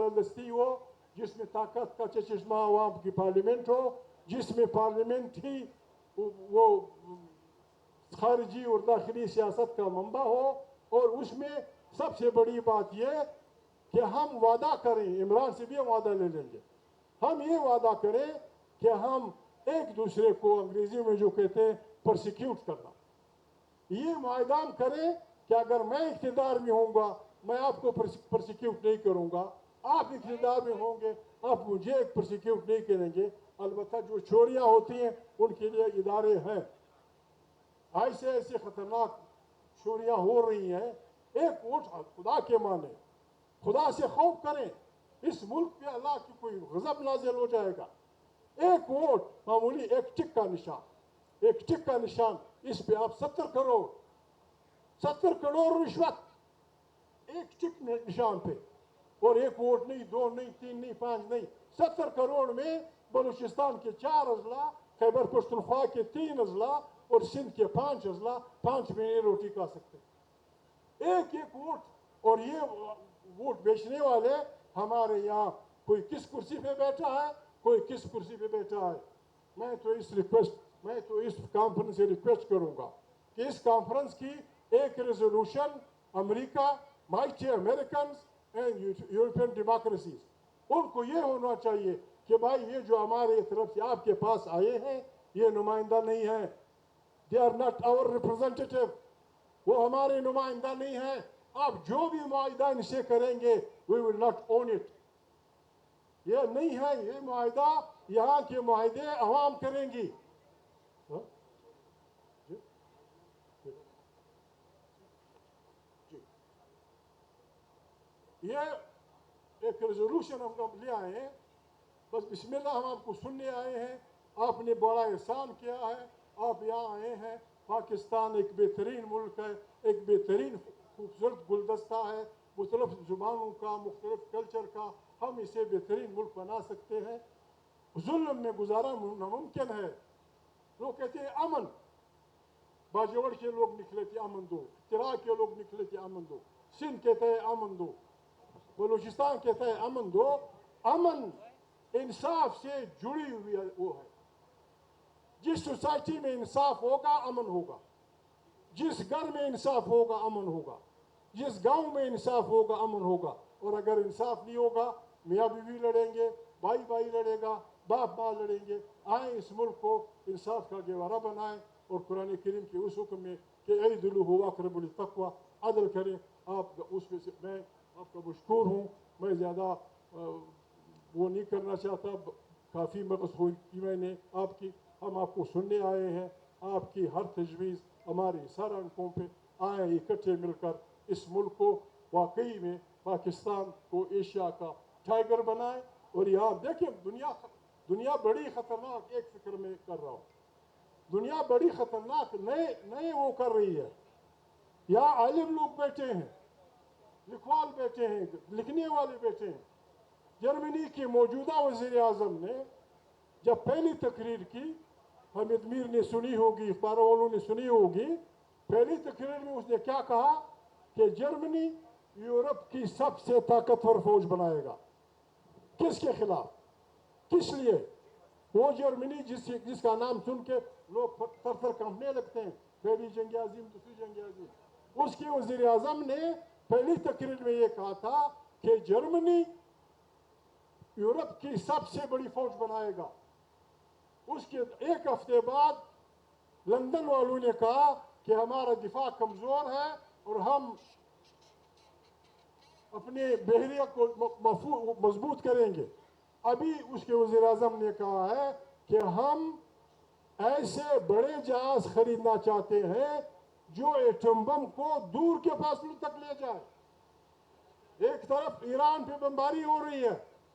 بالادستی हो, जिसमें ताकत का चश्मा अवाम की पार्लियामेंट हो, जिसमें पार्लियामेंट ही वो खारजी और दाखिली सियासत का मंबा हो, और उसमें सबसे बड़ी बात यह कि हम वादा करें, इमरान से भी हम वादा ले लेंगे, हम ये वादा करें कि हम एक दूसरे को अंग्रेजी में जो कहते हैं परसिक्यूट करना, ये मुआहदा करें कि अगर मैं इख्तिदार में होऊंगा मैं आपको परसिक्यूट नहीं करूंगा, आप इख्तिदार में होंगे आप मुझे परसिक्यूट नहीं करेंगे। अलबत्ता जो चोरियां होती हैं उनके लिए इदारे हैं, ऐसे ऐसे खतरनाक चोरियां हो रही हैं। एक वोट खुदा के माने, खुदा से खौफ करें, इस मुल्क पे अल्लाह की कोई गजब नाजिल हो जाएगा। एक वोट मामूली एक टिक का निशान, एक टिक का निशान, इस पे आप 70 करोड़ रिश्वत एक टिक निशान पे, और एक वोट नहीं, 2 नहीं, 3 नहीं, 5 नहीं, 70 करोड़ में बलूचिस्तान के 4 अजला, खैबर पख्तूनख्वा के 3 अजला और सिंध के 5 अजला 5 महीने रोटी खा सकते हैं, एक एक वोट। और ये वोट बेचने वाले हमारे यहाँ कोई किस कुर्सी पे बैठा है, कोई किस कुर्सी पे बैठा है। मैं तो इस कॉन्फ्रेंस से रिक्वेस्ट करूंगा कि इस कॉन्फ्रेंस की एक resolution America, mighty American and European democracies, उनको ये होना चाहिए कि भाई ये जो हमारे तरफ से आपके पास आए हैं ये नुमाइंदा नहीं है, they are not our representative, वो हमारे नुमाइंदा नहीं है। आप जो भी मुआहिदा इनसे करेंगे we will not own it, ये नहीं है, ये मुआहिदा यहाँ के मुआहिदे अवाम करेंगी। ये एक रेजोल्यूशन हम ले आए हैं, बस बिस्मिल्लाह हम आपको सुनने आए हैं, आपने बड़ा एहसान किया है, आप यहाँ आए हैं। पाकिस्तान एक बेहतरीन मुल्क है, एक बेहतरीन खूबसूरत गुलदस्ता है, मुख्तलिफ ज़ुबानों का, मुख्तलिफ कल्चर का, हम इसे बेहतरीन मुल्क बना सकते हैं। जुल्म में गुजारा नामुमकिन है। लोग कहते हैं अमन, बाजवड़ के लोग निकले थे अमन दो, तिरा के लोग निकले थे अमन दो, सिंध कहते हैं अमन दो, बलूचिस्तान कहता है अमन दो। अमन इंसाफ से जुड़ी हुई वो है, जिस सोसाइटी में इंसाफ होगा अमन होगा, जिस घर में इंसाफ होगा अमन होगा, जिस गांव में इंसाफ होगा अमन होगा। और अगर इंसाफ नहीं होगा मियाँ बीवी लड़ेंगे, भाई भाई लड़ेगा, बाप माँ लड़ेंगे। आए इस मुल्क को इंसाफ का गहवारा बनाएं और कुरान करीम के उस हुक्म में कि अइदिलू हुवा अक़रबु लित्तक़वा, अदल करें। आप उसमें से मैं आपका मशकूर हूँ, मैं ज़्यादा वो नहीं करना चाहता, काफ़ी मकस हुई कि मैंने आपकी, हम आपको सुनने आए हैं, आपकी हर तजवीज़ हमारे सर अंकों पे आए इकट्ठे मिलकर इस मुल्क को वाकई में पाकिस्तान को एशिया का टाइगर बनाए। और यहाँ देखिए दुनिया बड़ी ख़तरनाक, एक फिक्र में कर रहा हूँ, दुनिया बड़ी ख़तरनाक नए वो कर रही है। यहाँ आलिम लोग बैठे हैं, लिखवाल बैठे हैं, लिखने वाले बैठे हैं। जर्मनी की मौजूदा वज़ीर आज़म ने जब पहली तकरीर की, हामिद मीर ने सुनी होगी, अखबार वालों ने सुनी होगी, पहली तकरीर में उसने क्या कहा कि जर्मनी यूरोप की सबसे ताकतवर फौज बनाएगा। किसके खिलाफ, किस लिए? वो जर्मनी जिसका नाम सुन के लोग थर कांपने लगते हैं, पहली जंग अज़ीम, दूसरी जंग अज़ीम। उसके वज़ीर आज़म ने पहली तकरीर में ये कहा था कि जर्मनी यूरोप की सबसे बड़ी फौज बनाएगा। उसके एक हफ्ते बाद लंदन वालों ने कहा कि हमारा दिफा कमज़ोर है और हम अपने बहरिया को मजबूत करेंगे। अभी उसके वज़ीर आज़म ने कहा है कि हम ऐसे बड़े जहाज खरीदना चाहते हैं जो एटम बम को दूर के फासलों तक ले जाए। एक तरफ ईरान पे बमबारी हो रही है,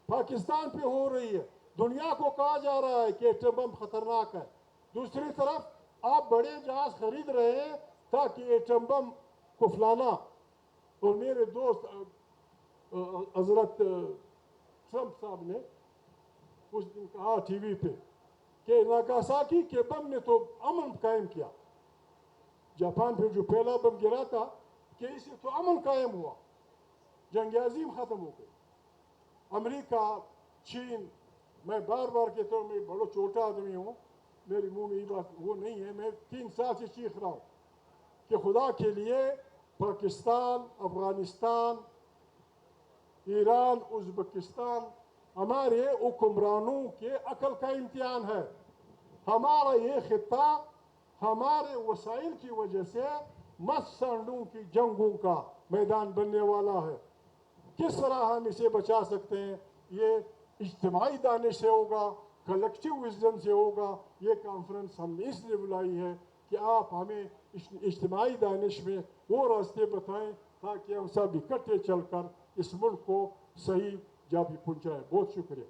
पाकिस्तान पे हो रही है, दुनिया को कहा जा रहा है कि एटम बम खतरनाक है। दूसरी तरफ आप बड़े जहाज खरीद रहे हैं ताकि एटम बम को फैलाना। और मेरे दोस्त हजरत ट्रंप साहब ने उस दिन कहा टीवी पे कि नागासाकी के बम ने तो अमन कायम किया, जापान पे जो पहला बम गिरा था कि इससे तो अमन कायम हुआ, जंग अज़ीम ख़त्म हो गई। अमेरिका, चीन, मैं बार बार कहता हूँ मैं बड़ा छोटा आदमी हूँ, मेरी मुंह में ये बात वो नहीं है, मैं 3 साल से चीख रहा हूँ कि खुदा के लिए पाकिस्तान, अफगानिस्तान, ईरान, उज़्बेकिस्तान हमारे हुक्मरानों के अकल का इम्तिहान है। हमारा ये खित्ता हमारे वसाइल की वजह से मस्संडों की जंगों का मैदान बनने वाला है। किस तरह हम इसे बचा सकते हैं? ये इज्तिमाई दानिश से होगा, कलेक्टिव विजडम से होगा। ये कॉन्फ्रेंस हमने इसलिए बुलाई है कि आप हमें इज्तिमाई दानिश में वो रास्ते बताएं ताकि हम सब इकट्ठे चलकर इस मुल्क को सही जा भी पहुँचाएं। बहुत शुक्रिया।